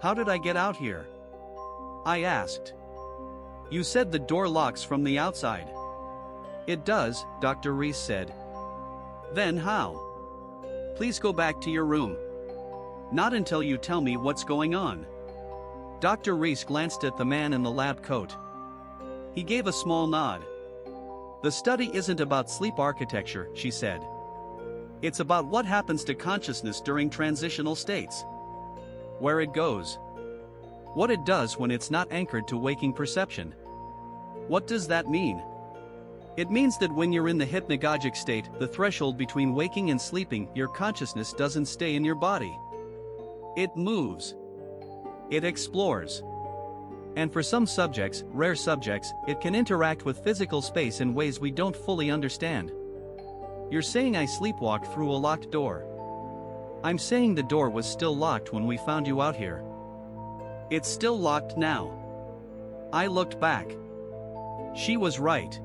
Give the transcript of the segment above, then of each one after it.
How did I get out here? I asked. You said the door locks from the outside. It does, Dr. Reese said. Then how? Please go back to your room. Not until you tell me what's going on. Dr. Reese glanced at the man in the lab coat. He gave a small nod. The study isn't about sleep architecture, she said. It's about what happens to consciousness during transitional states. Where it goes. What it does when it's not anchored to waking perception. What does that mean? It means that when you're in the hypnagogic state, the threshold between waking and sleeping, your consciousness doesn't stay in your body. It moves. It explores. And for some subjects, rare subjects, it can interact with physical space in ways we don't fully understand. You're saying I sleepwalked through a locked door. I'm saying the door was still locked when we found you out here. It's still locked now. I looked back. She was right.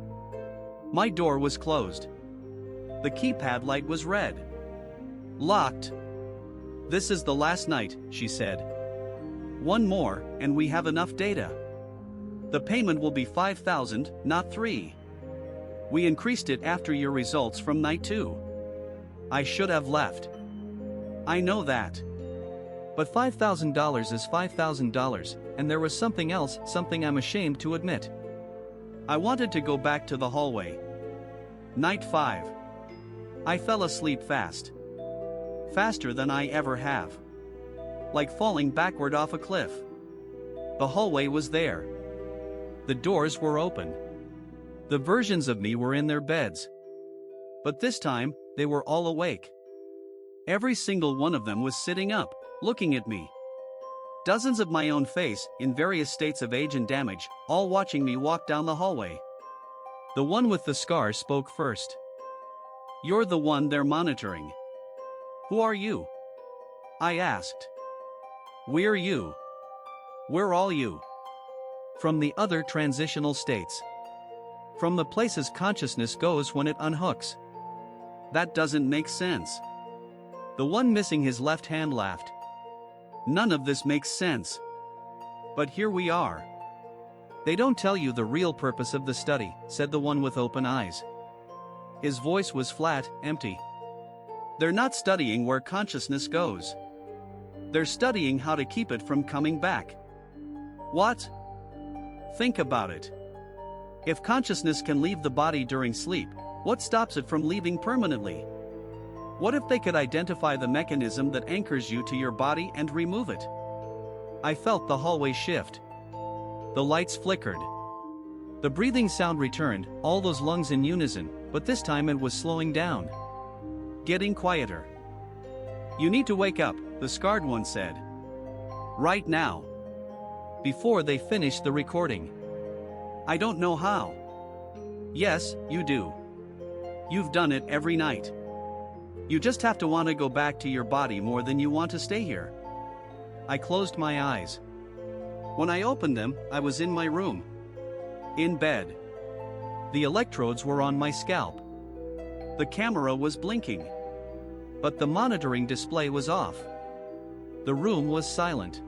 My door was closed. The keypad light was red. Locked. This is the last night, she said. One more, and we have enough data. The payment will be $5,000, not $3,000. We increased it after your results from night 2. I should have left. I know that. But $5,000 is $5,000, and there was something else, something I'm ashamed to admit. I wanted to go back to the hallway. Night 5. I fell asleep fast. Faster than I ever have. Like falling backward off a cliff. The hallway was there. The doors were open. The versions of me were in their beds. But this time, they were all awake. Every single one of them was sitting up, looking at me. Dozens of my own face, in various states of age and damage, all watching me walk down the hallway. The one with the scar spoke first. You're the one they're monitoring. Who are you? I asked. We're you. We're all you. From the other transitional states. From the places consciousness goes when it unhooks. That doesn't make sense. The one missing his left hand laughed. None of this makes sense. But here we are. They don't tell you the real purpose of the study, said the one with open eyes. His voice was flat, empty. They're not studying where consciousness goes. They're studying how to keep it from coming back. What? Think about it. If consciousness can leave the body during sleep, what stops it from leaving permanently? What if they could identify the mechanism that anchors you to your body and remove it? I felt the hallway shift. The lights flickered. The breathing sound returned, all those lungs in unison, but this time it was slowing down. Getting quieter. You need to wake up, the scarred one said. Right now. Before they finished the recording. I don't know how. Yes, you do. You've done it every night. You just have to want to go back to your body more than you want to stay here. I closed my eyes. When I opened them, I was in my room. In bed. The electrodes were on my scalp. The camera was blinking. But the monitoring display was off. The room was silent.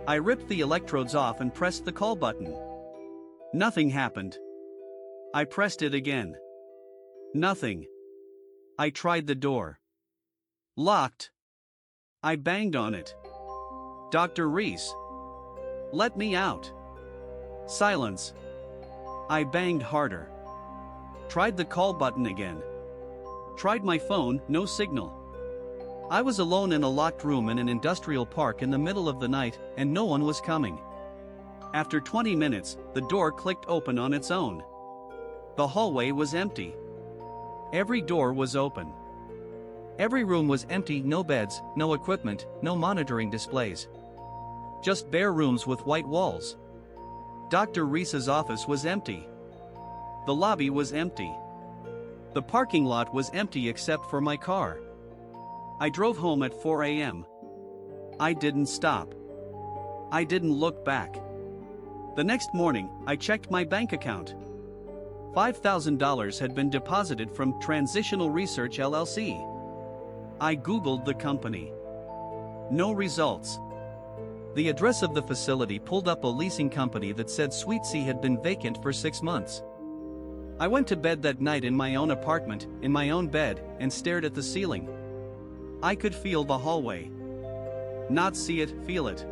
I ripped the electrodes off and pressed the call button. Nothing happened. I pressed it again. Nothing. I tried the door. Locked. I banged on it. Dr. Reese. Let me out. Silence. I banged harder. Tried the call button again. Tried my phone, no signal. I was alone in a locked room in an industrial park in the middle of the night, and no one was coming. After 20 minutes, the door clicked open on its own. The hallway was empty. Every door was open. Every room was empty, no beds, no equipment, no monitoring displays. Just bare rooms with white walls. Dr. Reese's office was empty. The lobby was empty. The parking lot was empty except for my car. I drove home at 4 a.m. I didn't stop. I didn't look back. The next morning, I checked my bank account. $5,000 had been deposited from Transitional Research LLC. I Googled the company. No results. The address of the facility pulled up a leasing company that said Suite C had been vacant for 6 months. I went to bed that night in my own apartment, in my own bed, and stared at the ceiling. I could feel the hallway. Not see it, feel it.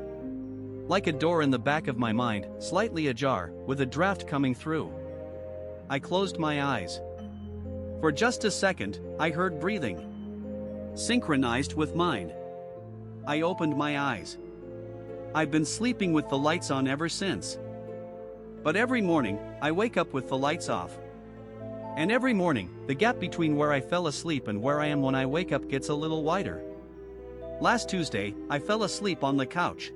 Like a door in the back of my mind, slightly ajar, with a draft coming through. I closed my eyes. For just a second, I heard breathing. Synchronized with mine. I opened my eyes. I've been sleeping with the lights on ever since. But every morning, I wake up with the lights off. And every morning, the gap between where I fell asleep and where I am when I wake up gets a little wider. Last Tuesday, I fell asleep on the couch.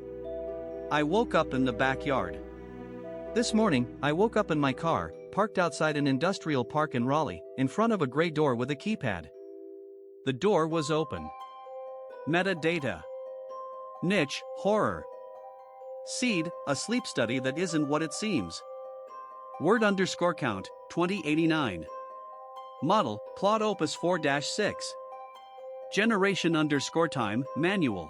I woke up in the backyard. This morning, I woke up in my car, parked outside an industrial park in Raleigh, in front of a gray door with a keypad. The door was open. Metadata. Niche, horror. Seed, a sleep study that isn't what it seems. Word_count, 2089. Model, Claude Opus 4-6. Generation_time, manual.